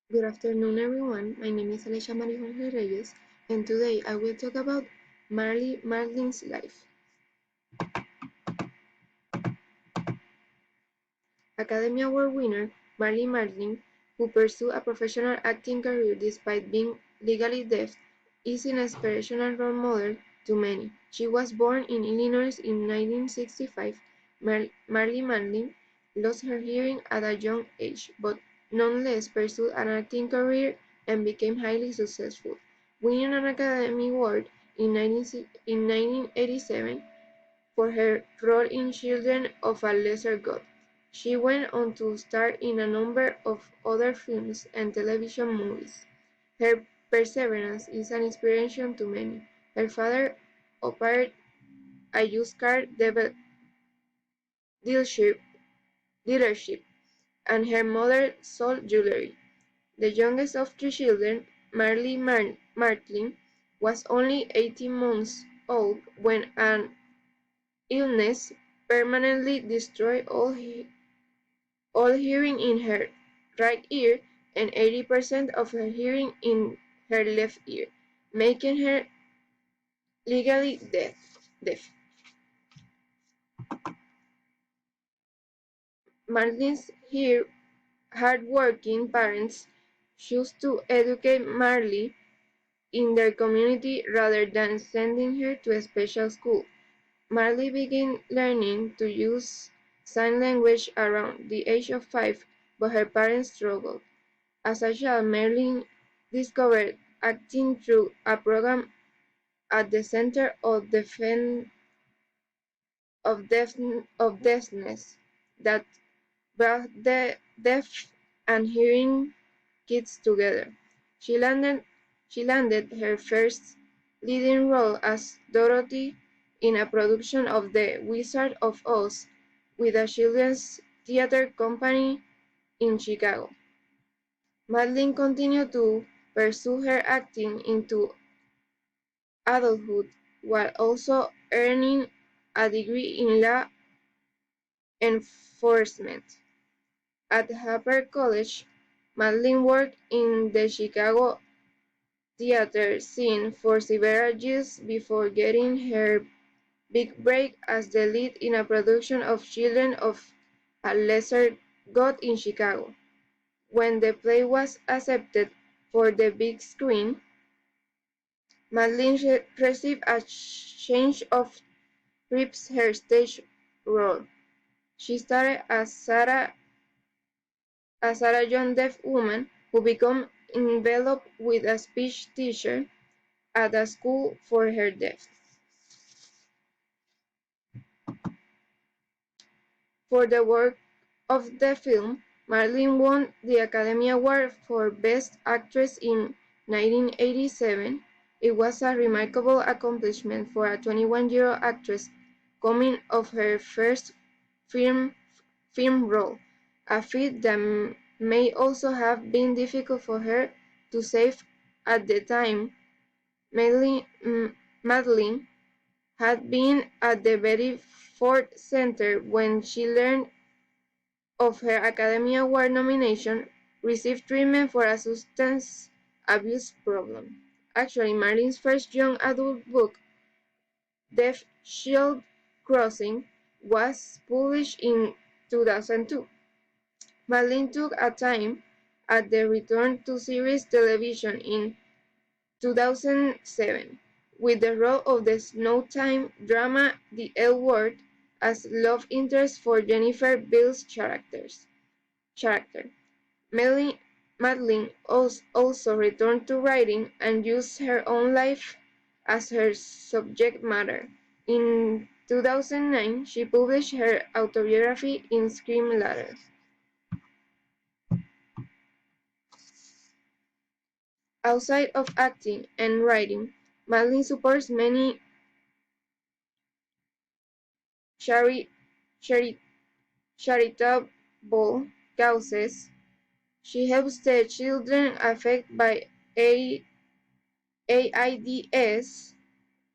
Good afternoon, everyone. My name is Alicia Marie Jorge Reyes, and today I will talk about Marlee Matlin's life. Academy Award winner Marlee Matlin, who pursued a professional acting career despite being legally deaf, is an inspirational role model to many. She was born in Illinois in 1965. Marlee Matlin lost her hearing at a young age, but nonetheless pursued an acting career and became highly successful, winning an Academy Award in 1987 for her role in Children of a Lesser God. She went on to star in a number of other films and television movies. Her perseverance is an inspiration to many. Her father operated a used car dealership, dealership, and her mother sold jewelry. The youngest of three children, Marlee Matlin, was only 18 months old when an illness permanently destroyed all hearing in her right ear and 80% of her hearing in her left ear, making her legally deaf. Marlene's hardworking parents chose to educate Marlee in their community rather than sending her to a special school. Marlee began learning to use sign language around the age of 5, but her parents struggled. As a child, Marlee discovered acting through a program at the Center of Defense of Deafness that brought the deaf and hearing kids together. She landed, she landed her first leading role as Dorothy in a production of The Wizard of Oz with a children's theater company in Chicago. Matlin continued to pursue her acting into adulthood while also earning a degree in law enforcement. At Harper College, Matlin worked in the Chicago theater scene for several years before getting her big break as the lead in a production of Children of a Lesser God in Chicago. When the play was accepted for the big screen, Matlin received a change of scripts her stage role. She starred as a young deaf woman who became enveloped with a speech teacher at a school for her deaf. For the work of the film, Matlin won the Academy Award for Best Actress in 1987. It was a remarkable accomplishment for a 21-year-old actress coming off her first film, film role, a feat that may also have been difficult for her to save at the time. Matlin had been at the very Ford Center when she learned of her Academy Award nomination, received treatment for a substance abuse problem. Actually, Marlene's first young adult book, Deaf Shield Crossing, was published in 2002. Matlin took a time at the return to series television in 2007 with the role of the Snowtime drama The L Word as love interest for Jennifer Beals' character. Matlin also returned to writing and used her own life as her subject matter. In 2009, she published her autobiography in Scream Letters. Outside of acting and writing, Matlin supports many chari- chari- charitable causes. She helps the children affected by AIDS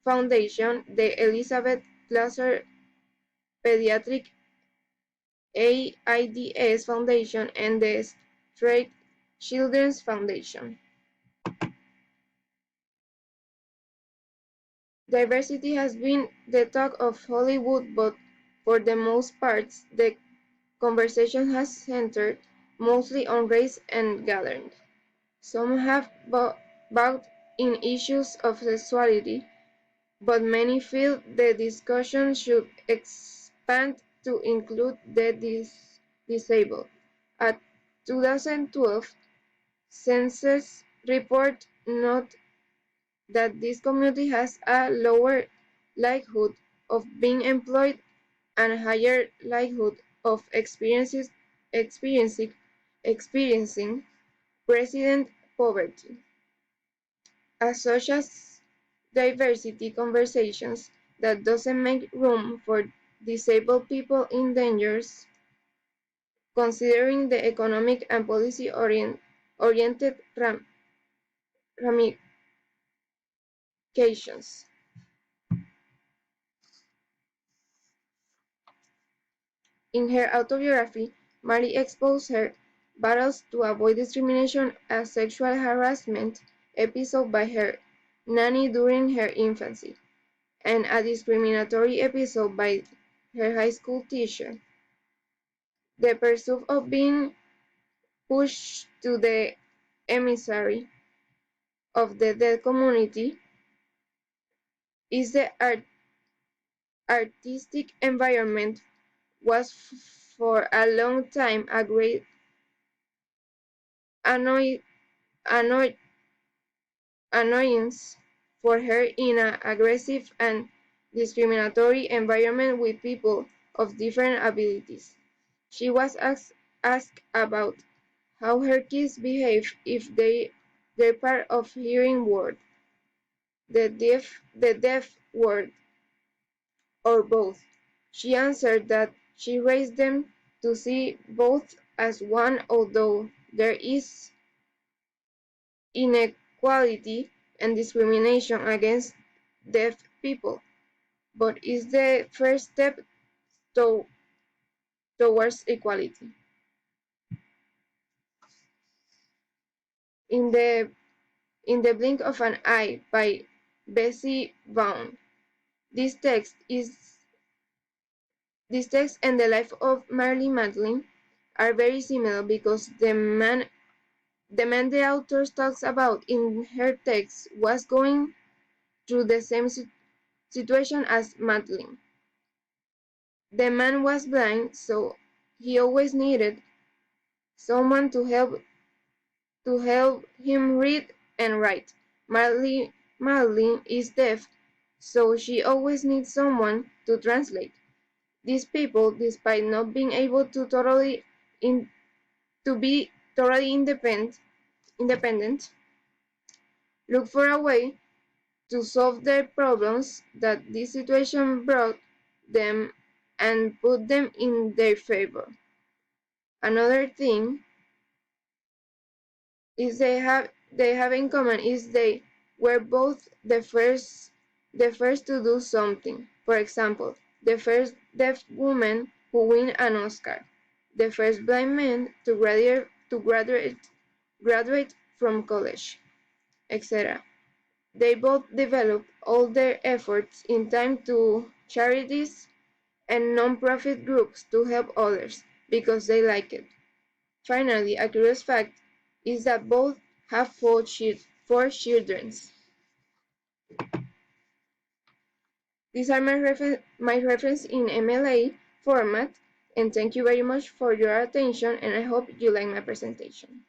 Foundation, the Elizabeth Glaser Pediatric AIDS Foundation, and the Straight Children's Foundation. Diversity has been the talk of Hollywood, but for the most part, the conversation has centered mostly on race and gender. Some have brought in issues of sexuality, but many feel the discussion should expand to include the disabled. A 2012 census report noted that this community has a lower likelihood of being employed and higher likelihood of experiencing resident poverty. As such as diversity conversations that doesn't make room for disabled people in dangers, considering the economic and policy oriented ramifications. In her autobiography, Marlee exposed her battles to avoid discrimination as sexual harassment episode by her nanny during her infancy, and a discriminatory episode by her high school teacher. The pursuit of being pushed to the emissary of the deaf community is the artistic environment was for a long time a great annoy, annoy, annoyance for her in an aggressive and discriminatory environment with people of different abilities. She was asked about how her kids behave if they're part of hearing ward, the deaf ward, or both. She answered that she raised them to see both as one, although there is inequality and discrimination against deaf people, but is the first step to, towards equality. In the In the Blink of an Eye by Bessie Vaughn. This text is this text and the life of Marlee Matlin are very similar because the man the author talks about in her text was going through the same situation as Matlin. The man was blind, so he always needed someone to help him read and write. Marlee is deaf, so she always needs someone to translate. These people, despite not being able to be totally independent, look for a way to solve their problems that this situation brought them and put them in their favor. Another thing is they have in common is they were both the first to do something. For example, the first deaf woman who won an Oscar, the first blind man to graduate from college, etc. They both developed all their efforts in time to charities and non-profit groups to help others because they like it. Finally, a curious fact is that both have four children. These are my reference in MLA format, and thank you very much for your attention, and I hope you like my presentation.